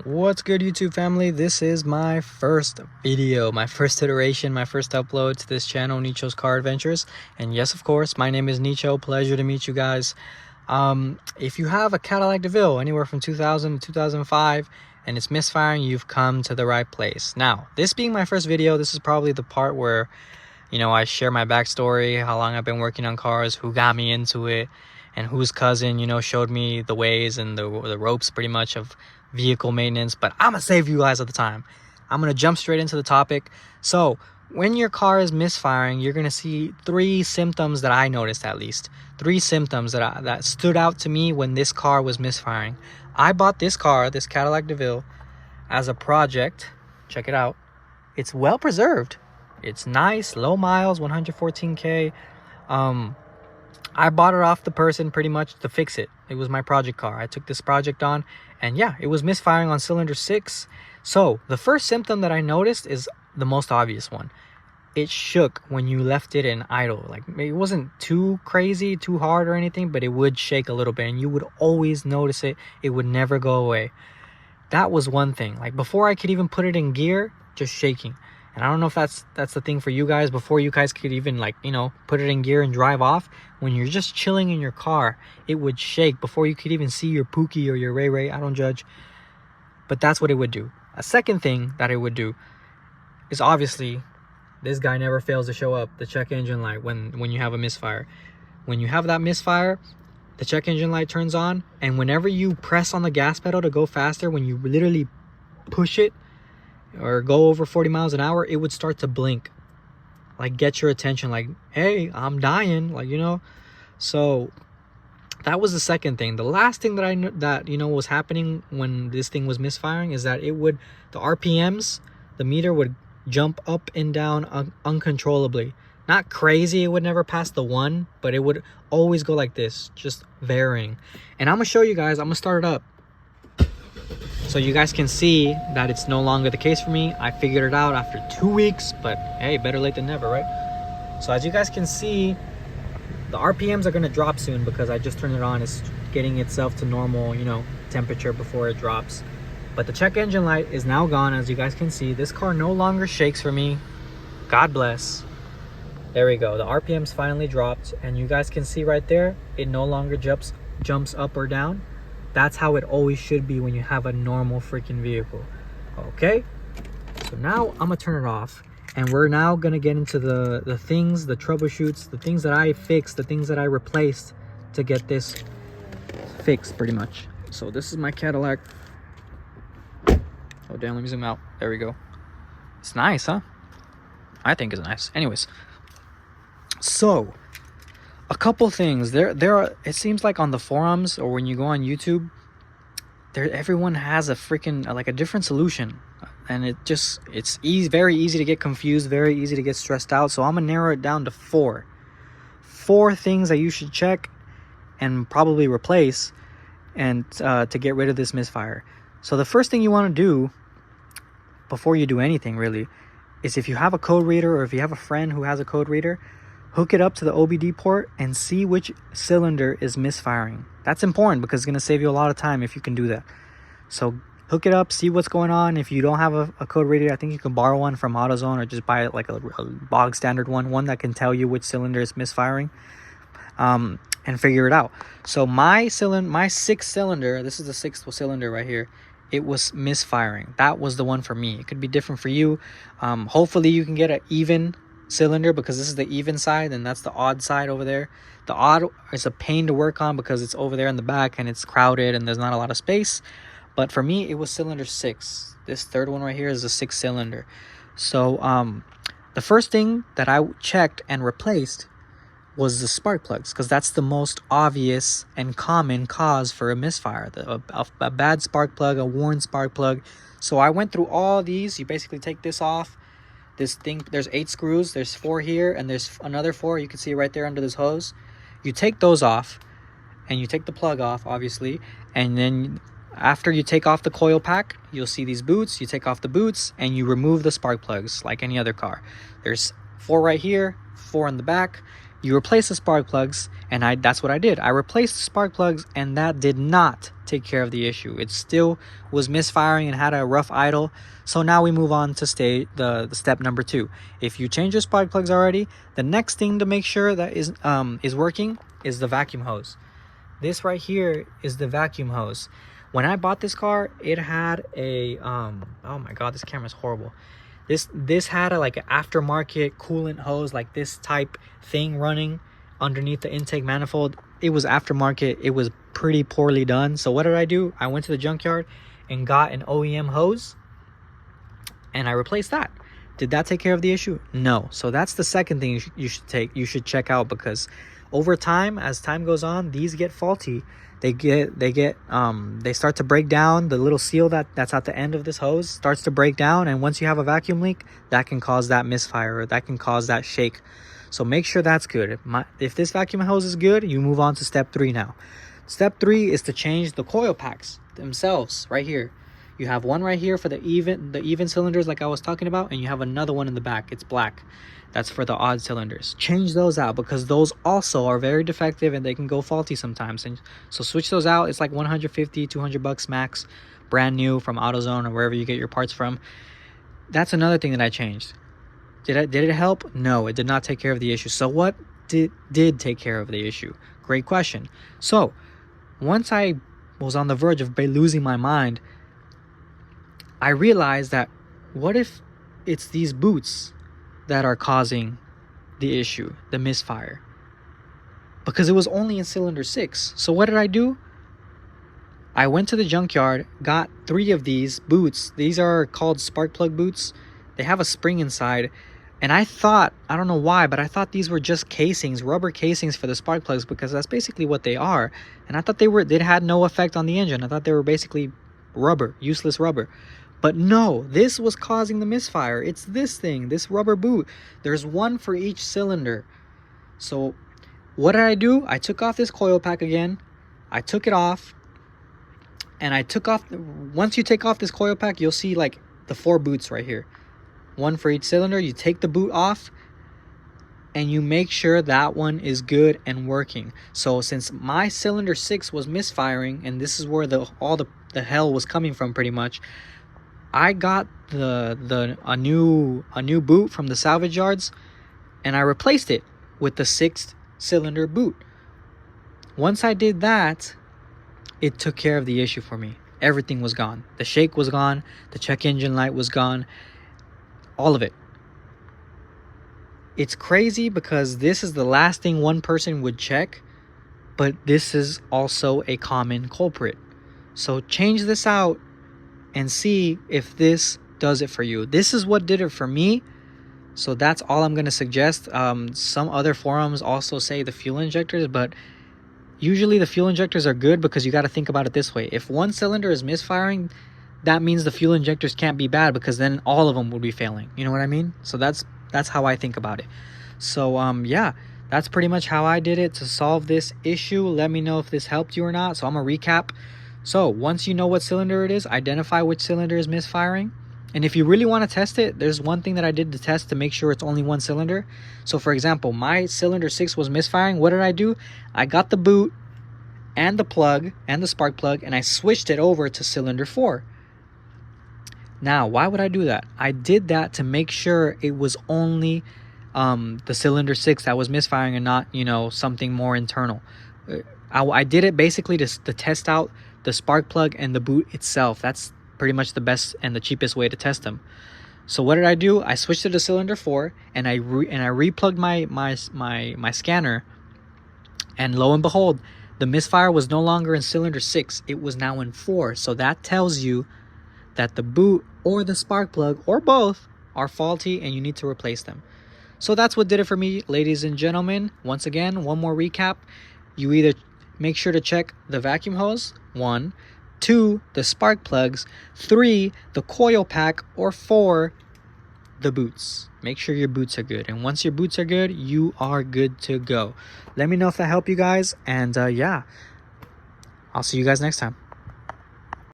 What's good, YouTube family? This is my first video, my first iteration, my first upload to this channel, Nicho's Car Adventures. And yes, of course, my name is Nicho. Pleasure to meet you guys. If you have a Cadillac Deville anywhere from 2000 to 2005 and it's misfiring, you've come to the right place. Now, this being my first video, this is probably the part where I share my backstory, how long I've been working on cars, who got me into it, and whose cousin, showed me the ways and the ropes pretty much of vehicle maintenance. But I'm gonna save you guys the time. I'm gonna jump straight into the topic. So when your car is misfiring, you're gonna see three symptoms that I noticed, at least three symptoms that stood out to me when this car was misfiring. I bought this car, this Cadillac Deville, as a project. Check it out. It's well preserved. It's nice, low miles, 114K. I bought it off the person pretty much to fix it. It was my project car. I took this project on, and yeah, it was misfiring on cylinder 6. So the first symptom that I noticed is the most obvious one. It shook when you left it in idle. Like, it wasn't too crazy, too hard or anything, but it would shake a little bit, and you would always notice it. It would never go away. That was one thing. Like, before I could even put it in gear, just shaking. And I don't know if that's the thing for you guys. Before you guys could even, put it in gear and drive off, when you're just chilling in your car, it would shake before you could even see your Pookie or your Ray Ray. I don't judge, but that's what it would do. A second thing that it would do is, obviously, this guy never fails to show up, the check engine light when you have a misfire. When you have that misfire, the check engine light turns on, and whenever you press on the gas pedal to go faster, when you literally push it or go over 40 miles an hour, it would start to blink, like get your attention, like, hey, I'm dying, so that was the second thing. The last thing that I knew that was happening when this thing was misfiring is that the RPMs, the meter would jump up and down uncontrollably. Not crazy, it would never pass the 1, but it would always go like this, just varying. And I'm gonna show you guys. I'm gonna start it up so you guys can see that it's no longer the case for me. I figured it out after 2 weeks, but hey, better late than never, right? So as you guys can see, the RPMs are gonna drop soon because I just turned it on. It's getting itself to normal, temperature before it drops. But the check engine light is now gone. As you guys can see, this car no longer shakes for me. God bless. There we go. The RPMs finally dropped, and you guys can see right there, it no longer jumps up or down. That's how it always should be when you have a normal freaking vehicle. Okay, so now I'm gonna turn it off, and we're now gonna get into the things, the troubleshoots, the things that I fixed, the things that I replaced to get this fixed pretty much. So this is my Cadillac. Oh damn, let me zoom out. There we go. It's nice, huh? I think it's nice. Anyways, so a couple things. There are, it seems like on the forums or when you go on YouTube, everyone has a freaking like a different solution, and it's very easy to get confused, very easy to get stressed out. So I'm gonna narrow it down to four things that you should check and probably replace, and to get rid of this misfire. So the first thing you want to do before you do anything really is, if you have a code reader or if you have a friend who has a code reader, hook it up to the OBD port and see which cylinder is misfiring. That's important because it's going to save you a lot of time if you can do that. So hook it up, see what's going on. If you don't have a code reader, I think you can borrow one from AutoZone or just buy like a bog standard one that can tell you which cylinder is misfiring, and figure it out. So my 6th cylinder, this is the 6th cylinder right here, it was misfiring. That was the one for me. It could be different for you. Hopefully you can get an even cylinder, because this is the even side and that's the odd side over there. The odd is a pain to work on because it's over there in the back and it's crowded and there's not a lot of space. But for me, it was cylinder 6. This third one right here is a 6th cylinder. So the first thing that I checked and replaced was the spark plugs, because that's the most obvious and common cause for a misfire, a bad spark plug, a worn spark plug. So I went through all these. You basically take this off. This thing, there's 8 screws, there's 4 here, and there's another 4. You can see right there under this hose. You take those off, and you take the plug off, obviously, and then after you take off the coil pack, you'll see these boots. You take off the boots, and you remove the spark plugs like any other car. There's 4 right here, 4 in the back. you replace the spark plugs, and that's what I did. I replaced the spark plugs, and that did not take care of the issue. It still was misfiring and had a rough idle. So now we move on to the step number 2. If you change your spark plugs already, the next thing to make sure that is working is the vacuum hose. This right here is the vacuum hose. When I bought this car, it had a oh my god, this camera's horrible. This had a like an aftermarket coolant hose, like this type thing running underneath the intake manifold. It was aftermarket. It was pretty poorly done. So what did I do? I went to the junkyard and got an OEM hose, and I replaced that. Did that take care of the issue? No. So that's the second thing you should check out, because over time, as time goes on, these get faulty. They start to break down. The little seal that's at the end of this hose starts to break down, and once you have a vacuum leak, that can cause that misfire, or that can cause that shake. So make sure that's good. If this vacuum hose is good, you move on to step 3 now. Step 3 is to change the coil packs themselves. Right here, you have one right here for the even cylinders, like I was talking about, and you have another one in the back. It's black. That's for the odd cylinders. Change those out, because those also are very defective and they can go faulty sometimes. And so switch those out. It's like 150, 200 bucks max, brand new from AutoZone or wherever you get your parts from. That's another thing that I changed. Did it help? No, it did not take care of the issue. So what did take care of the issue? Great question. So once I was on the verge of losing my mind, I realized that what if it's these boots that are causing the issue, the misfire? Because it was only in cylinder 6. So what did I do? I went to the junkyard, got 3 of these boots. These are called spark plug boots. They have a spring inside, and I thought, I don't know why, but I thought these were just casings, rubber casings for the spark plugs, because that's basically what they are. And I thought they had no effect on the engine. I thought they were basically rubber, useless rubber. But no, this was causing the misfire. It's this thing, this rubber boot. There's one for each cylinder. So what did I do? I took off this coil pack again. I took it off, and I took off, once you take off this coil pack, you'll see like the 4 boots right here. One for each cylinder. You take the boot off, and you make sure that one is good and working. So since my cylinder 6 was misfiring, and this is where all the hell was coming from pretty much, I got a new boot from the salvage yards, and I replaced it with the 6th cylinder boot. Once I did that, it took care of the issue for me. Everything was gone. The shake was gone. The check engine light was gone. All of it. It's crazy because this is the last thing one person would check, but this is also a common culprit. So change this out and see if this does it for you. This is what did it for me. So that's all I'm going to suggest. Some other forums also say the fuel injectors, but usually the fuel injectors are good, because you got to think about it this way. If one cylinder is misfiring, that means the fuel injectors can't be bad, because then all of them will be failing. You know what I mean? So that's how I think about it. So yeah, that's pretty much how I did it to solve this issue. Let me know if this helped you or not. So I'm gonna recap. So once you know what cylinder it is, identify which cylinder is misfiring. And if you really want to test it, there's one thing that I did to test to make sure it's only one cylinder. So for example, my cylinder 6 was misfiring. What did I do? I got the boot and the plug and the spark plug, and I switched it over to cylinder 4. Now, why would I do that? I did that to make sure it was only the cylinder 6 that was misfiring, and not, something more internal. I did it basically to test out the spark plug and the boot itself. That's pretty much the best and the cheapest way to test them. So what did I do? I switched it to cylinder 4, and I replugged my scanner, and lo and behold, the misfire was no longer in cylinder 6. It was now in 4. So that tells you that the boot or the spark plug or both are faulty, and you need to replace them. So that's what did it for me, ladies and gentlemen. Once again, one more recap. You either make sure to check the vacuum hose, 1, 2, the spark plugs, 3, the coil pack, or 4, the boots. Make sure your boots are good. And once your boots are good, you are good to go. Let me know if that helped you guys. And yeah, I'll see you guys next time.